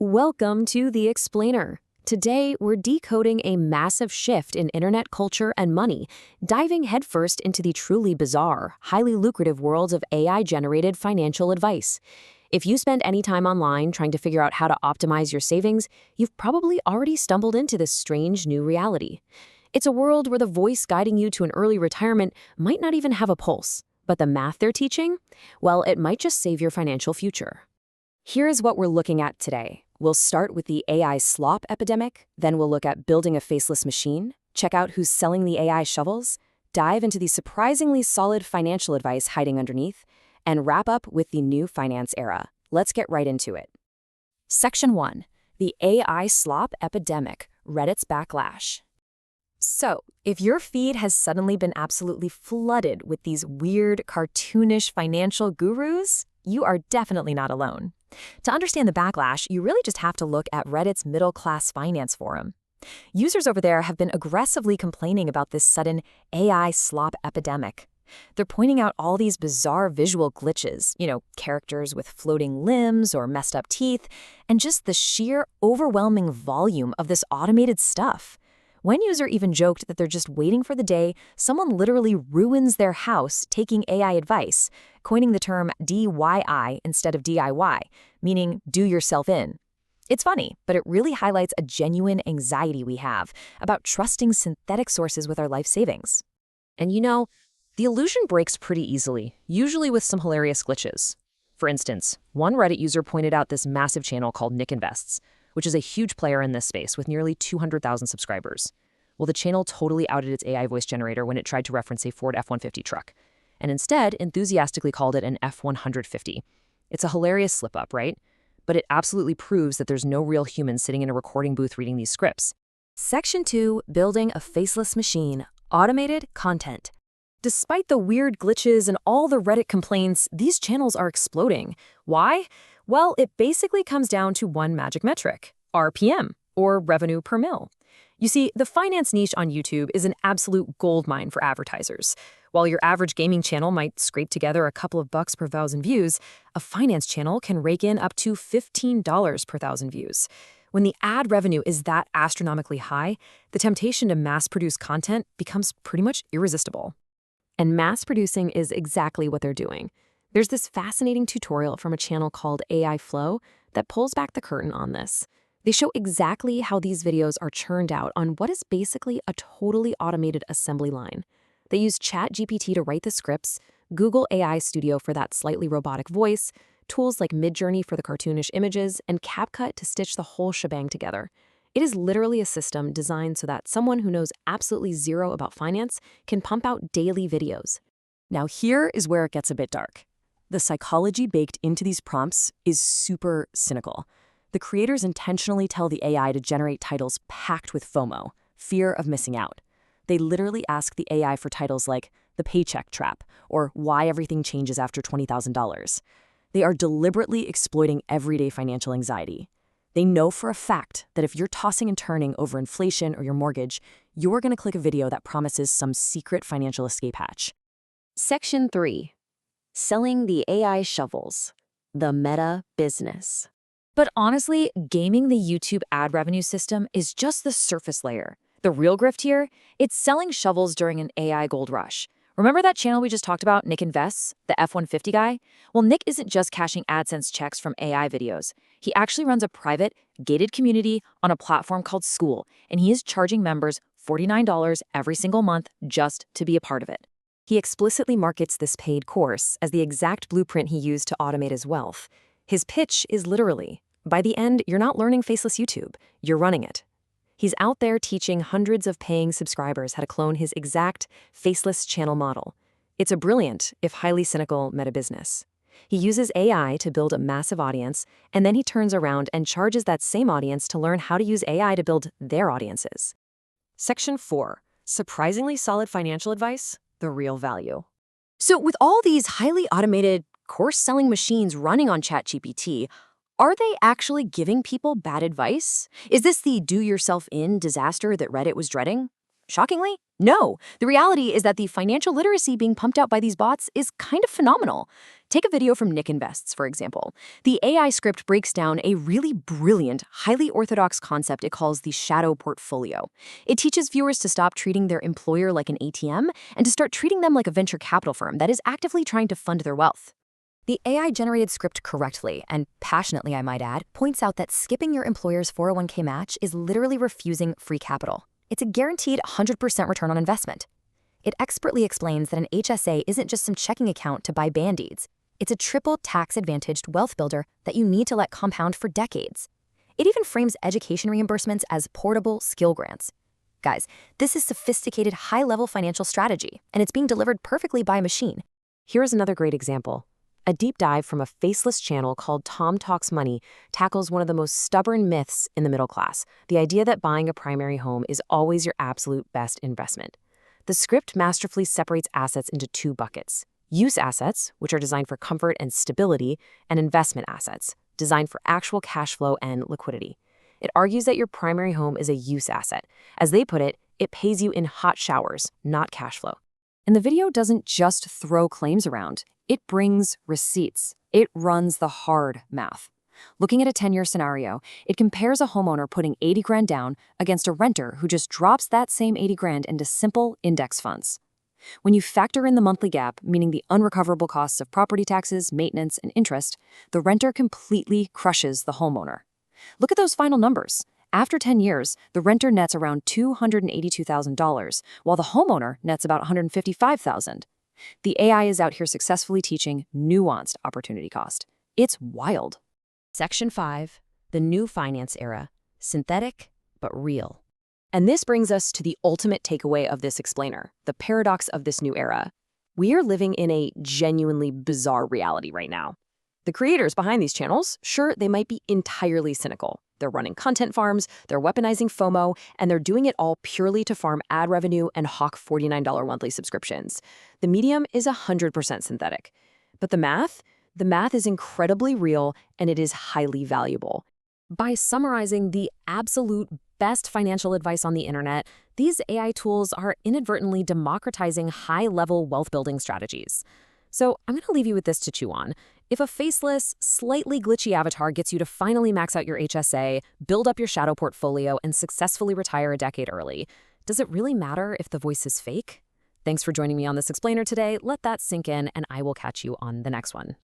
Welcome to The Explainer. Today, we're decoding a massive shift in internet culture and money, diving headfirst into the truly bizarre, highly lucrative worlds of AI-generated financial advice. If you spend any time online trying to figure out how to optimize your savings, you've probably already stumbled into this strange new reality. It's a world where the voice guiding you to an early retirement might not even have a pulse, but the math they're teaching? Well, it might just save your financial future. Here's what we're looking at today. We'll start with the AI slop epidemic, then we'll look at building a faceless machine, check out who's selling the AI shovels, dive into the surprisingly solid financial advice hiding underneath, and wrap up with the new finance era. Let's get right into it. Section 1. The AI slop epidemic, Reddit's backlash. So, if your feed has suddenly been absolutely flooded with these weird, cartoonish financial gurus, you are definitely not alone. To understand the backlash, you really just have to look at Reddit's middle-class finance forum. Users over there have been aggressively complaining about this sudden AI slop epidemic. They're pointing out all these bizarre visual glitches, characters with floating limbs or messed up teeth, and just the sheer overwhelming volume of this automated stuff. One user even joked that they're just waiting for the day someone literally ruins their house taking AI advice, coining the term DYI instead of DIY, meaning do yourself in. It's funny, but it really highlights a genuine anxiety we have about trusting synthetic sources with our life savings. And the illusion breaks pretty easily, usually with some hilarious glitches. For instance, one Reddit user pointed out this massive channel called Nick Invests, which is a huge player in this space with nearly 200,000 subscribers. Well, the channel totally outed its AI voice generator when it tried to reference a Ford F-150 truck, and instead enthusiastically called it an F-150. It's a hilarious slip-up, right? But it absolutely proves that there's no real human sitting in a recording booth reading these scripts. Section 2, Building a Faceless Machine, Automated Content. Despite the weird glitches and all the Reddit complaints, these channels are exploding. Why? Well, it basically comes down to one magic metric, RPM, or revenue per mil. You see, the finance niche on YouTube is an absolute goldmine for advertisers. While your average gaming channel might scrape together a couple of bucks per 1,000 views, a finance channel can rake in up to $15 per 1,000 views. When the ad revenue is that astronomically high, the temptation to mass-produce content becomes pretty much irresistible. And mass-producing is exactly what they're doing. There's this fascinating tutorial from a channel called AI Flow that pulls back the curtain on this. They show exactly how these videos are churned out on what is basically a totally automated assembly line. They use ChatGPT to write the scripts, Google AI Studio for that slightly robotic voice, tools like Midjourney for the cartoonish images, and CapCut to stitch the whole shebang together. It is literally a system designed so that someone who knows absolutely zero about finance can pump out daily videos. Now here is where it gets a bit dark. The psychology baked into these prompts is super cynical. The creators intentionally tell the AI to generate titles packed with FOMO, fear of missing out. They literally ask the AI for titles like The Paycheck Trap or Why Everything Changes After $20,000. They are deliberately exploiting everyday financial anxiety. They know for a fact that if you're tossing and turning over inflation or your mortgage, you're going to click a video that promises some secret financial escape hatch. Section 3. Selling the AI shovels. The meta business. But honestly, gaming the YouTube ad revenue system is just the surface layer. The real grift here, it's selling shovels during an AI gold rush. Remember that channel we just talked about, Nick Invests, the F-150 guy? Well, Nick isn't just cashing AdSense checks from AI videos. He actually runs a private, gated community on a platform called School, and he is charging members $49 every single month just to be a part of it. He explicitly markets this paid course as the exact blueprint he used to automate his wealth. His pitch is literally, by the end, you're not learning faceless YouTube, you're running it. He's out there teaching hundreds of paying subscribers how to clone his exact faceless channel model. It's a brilliant, if highly cynical, meta business. He uses AI to build a massive audience, and then he turns around and charges that same audience to learn how to use AI to build their audiences. Section 4. Surprisingly solid financial advice, the real value. So with all these highly automated course-selling machines running on ChatGPT, are they actually giving people bad advice? Is this the do-yourself-in disaster that Reddit was dreading? Shockingly, no. The reality is that the financial literacy being pumped out by these bots is kind of phenomenal. Take a video from Nick Invests, for example. The AI script breaks down a really brilliant, highly orthodox concept it calls the shadow portfolio. It teaches viewers to stop treating their employer like an ATM and to start treating them like a venture capital firm that is actively trying to fund their wealth. The AI-generated script correctly, and passionately I might add, points out that skipping your employer's 401k match is literally refusing free capital. It's a guaranteed 100% return on investment. It expertly explains that an HSA isn't just some checking account to buy Band-Aids. It's a triple tax-advantaged wealth builder that you need to let compound for decades. It even frames education reimbursements as portable skill grants. Guys, this is sophisticated high-level financial strategy, and it's being delivered perfectly by a machine. Here's another great example. A deep dive from a faceless channel called Tom Talks Money tackles one of the most stubborn myths in the middle class, the idea that buying a primary home is always your absolute best investment. The script masterfully separates assets into two buckets: use assets, which are designed for comfort and stability, and investment assets, designed for actual cash flow and liquidity. It argues that your primary home is a use asset. As they put it, it pays you in hot showers, not cash flow. And the video doesn't just throw claims around. It brings receipts. It runs the hard math. Looking at a 10-year scenario, it compares a homeowner putting 80 grand down against a renter who just drops that same 80 grand into simple index funds. When you factor in the monthly gap, meaning the unrecoverable costs of property taxes, maintenance, and interest, the renter completely crushes the homeowner. Look at those final numbers. After 10 years, the renter nets around $282,000, while the homeowner nets about $155,000. The AI is out here successfully teaching nuanced opportunity cost. It's wild. Section 5, the new finance era, synthetic but real. And this brings us to the ultimate takeaway of this explainer, the paradox of this new era. We are living in a genuinely bizarre reality right now. The creators behind these channels, sure, they might be entirely cynical. They're running content farms, they're weaponizing FOMO, and they're doing it all purely to farm ad revenue and hawk $49 monthly subscriptions. The medium is 100% synthetic. But the math is incredibly real, and it is highly valuable. By summarizing the absolute best financial advice on the internet, these AI tools are inadvertently democratizing high-level wealth-building strategies. So I'm going to leave you with this to chew on. If a faceless, slightly glitchy avatar gets you to finally max out your HSA, build up your shadow portfolio, and successfully retire a decade early, does it really matter if the voice is fake? Thanks for joining me on this explainer today. Let that sink in, and I will catch you on the next one.